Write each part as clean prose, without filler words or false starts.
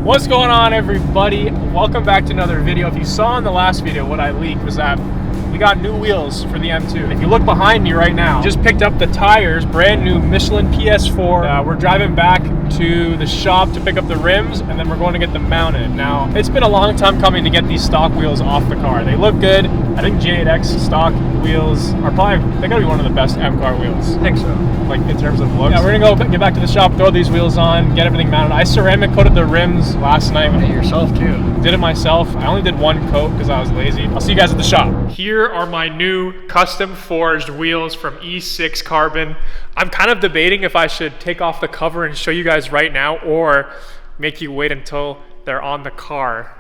What's going on, everybody? Welcome back to another video. If you saw in the last video, what I leaked was that we got new wheels for the M2. If you look behind me right now, just picked up the tires, brand new Michelin PS4. We're driving back to the shop to pick up the rims, and then we're going to get them mounted. Now, it's been a long time coming to get these stock wheels off the car. They look good. I think G8X stock wheels are they gotta be one of the best M-car wheels. I think so. Like, in terms of looks. Yeah, we're gonna go get back to the shop, throw these wheels on, get everything mounted. I ceramic coated the rims last night. You did it yourself too. Did it myself. I only did one coat because I was lazy. I'll see you guys at the shop. Here are my new custom forged wheels from E6 Carbon. I'm kind of debating if I should take off the cover and show you guys right now or make you wait until they're on the car.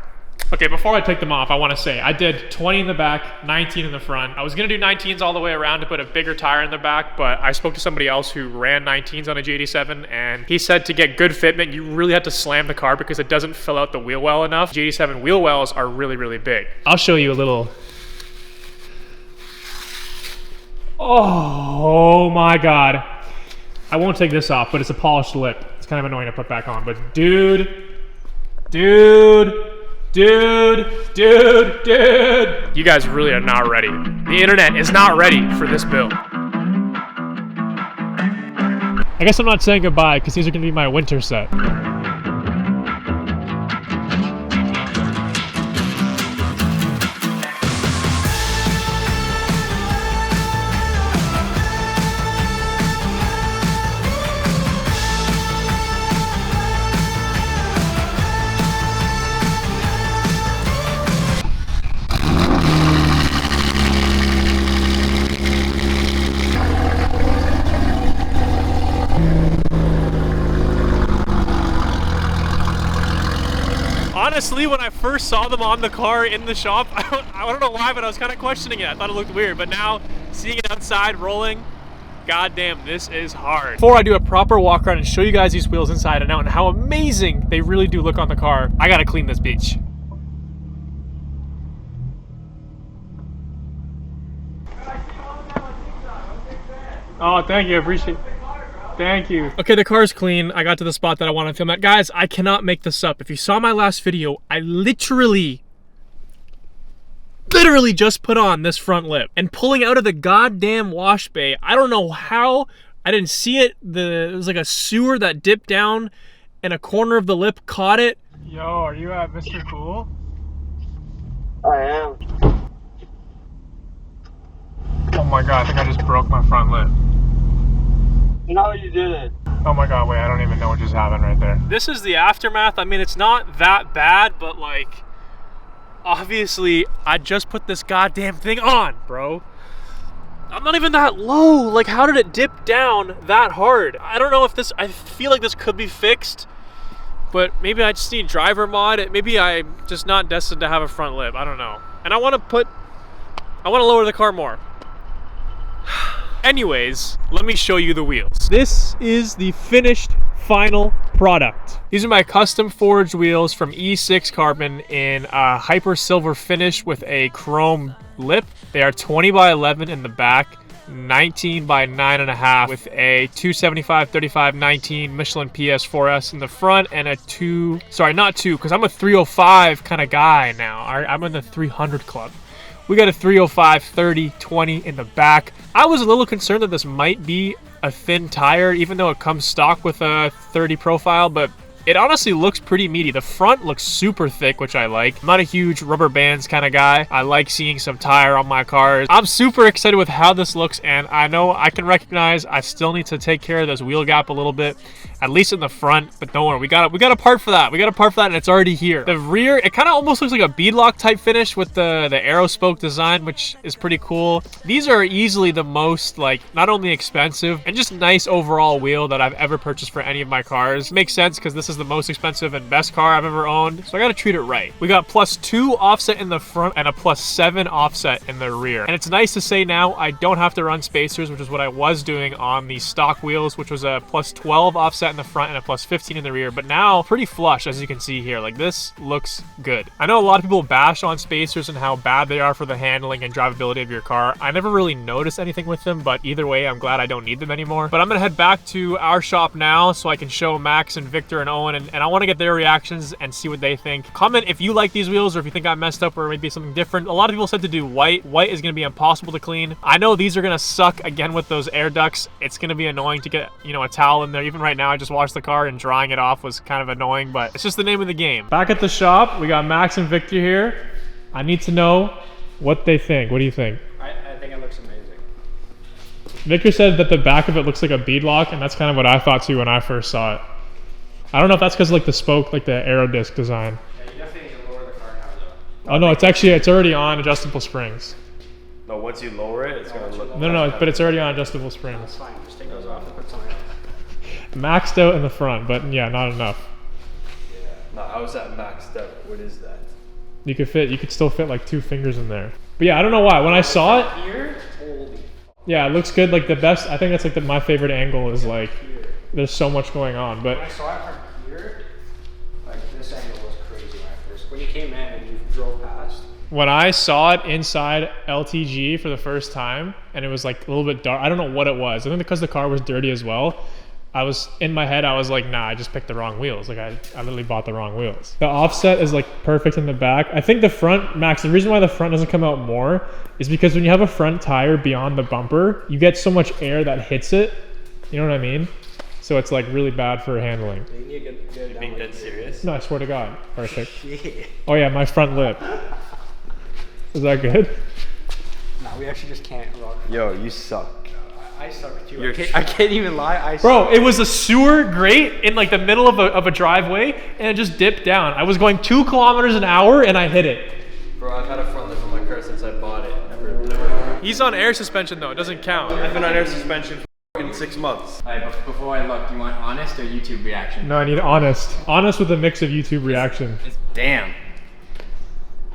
Okay, before I take them off, I want to say I did 20 in the back, 19 in the front. I was going to do 19s all the way around to put a bigger tire in the back, but I spoke to somebody else who ran 19s on a G87, and he said to get good fitment, you really have to slam the car because it doesn't fill out the wheel well enough. G87 wheel wells are really, really big. I'll show you a little. Oh my God. I won't take this off, but it's a polished lip. It's kind of annoying to put back on, but dude. You guys really are not ready. The internet is not ready for this build. I guess I'm not saying goodbye because these are gonna be my winter set. Honestly, when I first saw them on the car in the shop, I don't know why, but I was kind of questioning it. I thought it looked weird, but now seeing it outside rolling, goddamn, this is hard. Before I do a proper walk around and show you guys these wheels inside and out and how amazing they really do look on the car, I gotta clean this beach. Oh, thank you, I appreciate it. Thank you. Okay, the car's clean. I got to the spot that I want to film at. Guys, I cannot make this up. If you saw my last video, I literally just put on this front lip. And pulling out of the goddamn wash bay, I don't know how. I didn't see it. It was like a sewer that dipped down and a corner of the lip caught it. Yo, are you at Mr. Cool? I am. Oh my God, I think I just broke my front lip. No, you didn't. Oh my God, wait, I don't even know what just happened right there. This is the aftermath. I mean, it's not that bad, but like, obviously, I just put this goddamn thing on, bro. I'm not even that low. Like, how did it dip down that hard? I don't know if this, I feel like this could be fixed, but maybe I just need driver mod. Maybe I'm just not destined to have a front lip. I don't know. And I want to lower the car more. Anyways, let me show you the wheels. This is the finished final product. These are my custom forged wheels from E6 Carbon in a hyper silver finish with a chrome lip. They are 20 by 11 in the back, 19 by 9.5 with a 275/35/19 Michelin PS4S in the front and a not two, because I'm a 305 kind of guy now. I'm in the 300 club. We got a 305/30/20 in the back. I was a little concerned that this might be a thin tire, even though it comes stock with a 30 profile, but it honestly looks pretty meaty. The front looks super thick, which I like. I'm not a huge rubber bands kind of guy. I like seeing some tire on my cars. I'm super excited with how this looks, and I know I can recognize I still need to take care of this wheel gap a little bit, at least in the front, but don't worry, we got a part for that. We got a part for that, and it's already here. The rear, it kind of almost looks like a beadlock type finish with the arrow spoke design, which is pretty cool. These are easily the most, like, not only expensive and just nice overall wheel that I've ever purchased for any of my cars. Makes sense because this is the most expensive and best car I've ever owned, so I gotta treat it right. We got +2 offset in the front and a +7 offset in the rear. And it's nice to say now I don't have to run spacers, which is what I was doing on the stock wheels, which was a +12 offset in the front and a +15 in the rear, but now pretty flush, as you can see here. Like, this looks good. I know a lot of people bash on spacers and how bad they are for the handling and drivability of your car. I never really noticed anything with them, but either way, I'm glad I don't need them anymore. But I'm gonna head back to our shop now so I can show Max and Victor and Owen going, and I want to get their reactions and see what they think. Comment if you like these wheels or if you think I messed up or maybe something different. A lot of people said to do white. White is going to be impossible to clean. I know these are going to suck again with those air ducts. It's going to be annoying to get, you know, a towel in there. Even right now, I just washed the car and drying it off was kind of annoying, but it's just the name of the game. Back at the shop, we got Max and Victor here. I need to know what they think. What do you think? I think it looks amazing. Victor said that the back of it looks like a beadlock, and that's kind of what I thought too when I first saw it. I don't know if that's because like the spoke, like the aero disc design. Yeah, you definitely need to lower the car now though. Oh no, it's already on adjustable springs. No, once you lower it, it's gonna look. No, but it's already on adjustable springs. It's fine, just take those off and put something else. Maxed out in the front, but yeah, not enough. No, how is that maxed out? What is that? You could still fit like 2 fingers in there. But yeah, I don't know why. When I saw it, Here, holy. yeah, it looks good. Like the best, I think that's like my favorite angle is like, Here. there's so much going on. But When I saw it from here, like this angle was crazy when you came in and you drove past. when I saw it inside LTG for the first time, and it was like a little bit dark, I don't know what it was. I think because the car was dirty as well, I was in my head, I was like, nah, I just picked the wrong wheels. Like I literally bought the wrong wheels. The offset is like perfect in the back. I think the front, Max, the reason why the front doesn't come out more is because when you have a front tire beyond the bumper, you get so much air that hits it. You know what I mean? So it's like really bad for handling. You need to get Being dead serious? No, I swear to God. Perfect. Oh yeah, my front lip. Is that good? No, we actually just can't rock. Yo, you suck. I suck too. You're I can't even lie. I suck. Bro, it was a sewer grate in like the middle of a driveway, and it just dipped down. I was going 2 kilometers an hour and I hit it. Bro, I've had a front lip on my car since I bought it. Never. He's on air suspension though, it doesn't count. I've been on air suspension for fucking 6 months. Alright, but before I look, do you want honest or YouTube reaction? No, I need honest. Honest with a mix of YouTube reaction. Damn.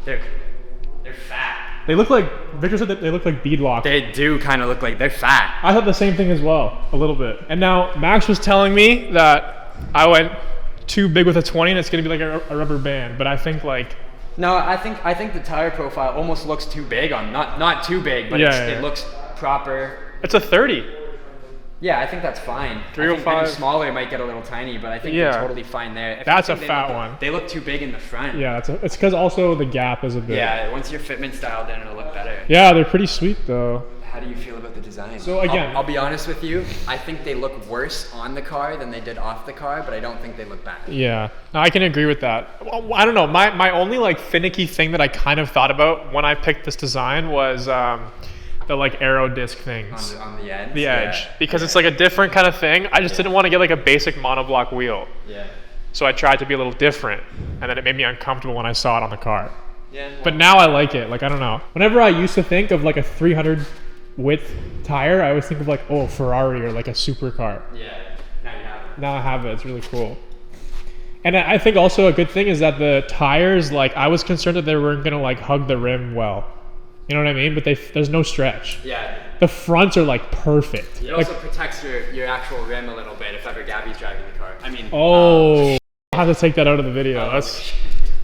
They're fat. They look like, Victor said that they look like beadlock. They do kind of look like they're fat. I thought the same thing as well, a little bit. And now Max was telling me that I went too big with a 20 and it's gonna be like a rubber band, but I think like, No, I think the tire profile almost looks too big on not too big, but Yeah, it looks proper. it's a 30. Yeah, I think that's fine. 305. I think any smaller it might get a little tiny, but I think Yeah. they're totally fine there. If That's a anything, fat one. They look too big in the front. Yeah, it's because also the gap is a bit. Yeah, once your fitment's dialed in, it'll look better. Yeah, they're pretty sweet though. How do you feel about the design? So again- I'll be honest with you. I think they look worse on the car than they did off the car, but I don't think they look bad. Yeah, no, I can agree with that. Well, I don't know. My only like finicky thing that I kind of thought about when I picked this design was the like aero disc things. On the edge. The edge, because it's like a different kind of thing. I just didn't want to get like a basic monoblock wheel. Yeah. So I tried to be a little different, and then it made me uncomfortable when I saw it on the car. Yeah. But now I like it. Like, I don't know. Whenever I used to think of like a 300 width tire, I always think of like, oh, Ferrari or like a supercar. Yeah. Now you have it. Now I have it. It's really cool. And I think also a good thing is that the tires, like, I was concerned that they weren't going to like hug the rim well. You know what I mean? But there's no stretch. Yeah. The fronts are like perfect. It Like, also protects your actual rim a little bit if ever Gabby's driving the car. I mean. oh, I'll have to take that out of the video. That's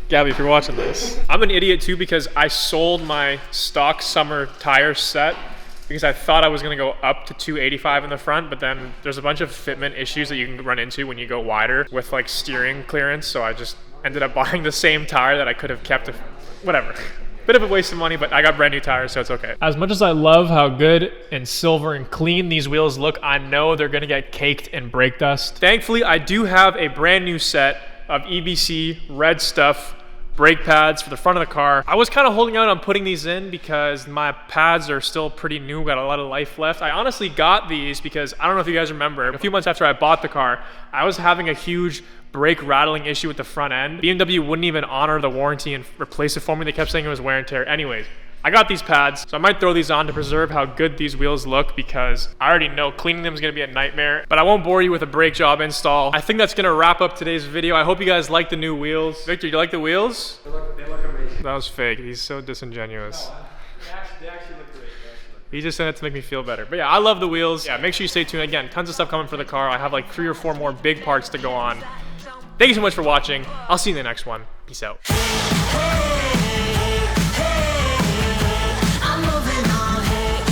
Gabby, if you're watching this. I'm an idiot too because I sold my stock summer tire set because I thought I was gonna go up to 285 in the front, but then there's a bunch of fitment issues that you can run into when you go wider with like steering clearance. So I just ended up buying the same tire that I could have kept, whatever. Bit of a waste of money, but I got brand new tires, so it's okay. As much as I love how good and silver and clean these wheels look, I know they're gonna get caked in brake dust. Thankfully, I do have a brand new set of EBC red stuff brake pads for the front of the car. I was kind of holding out on putting these in because my pads are still pretty new, got a lot of life left. I honestly got these because I don't know if you guys remember, a few months after I bought the car, I was having a huge brake rattling issue with the front end. BMW wouldn't even honor the warranty and replace it for me. They kept saying it was wear and tear. Anyways, I got these pads, so I might throw these on to preserve how good these wheels look because I already know cleaning them is gonna be a nightmare, but I won't bore you with a brake job install. I think that's gonna wrap up today's video. I hope you guys like the new wheels. Victor, you like the wheels? They look amazing. That was fake. He's so disingenuous. They actually look great. He just said it to make me feel better. But yeah, I love the wheels. Yeah, make sure you stay tuned. Again, tons of stuff coming for the car. I have like 3 or 4 more big parts to go on. Thank you so much for watching. I'll see you in the next one. Peace out.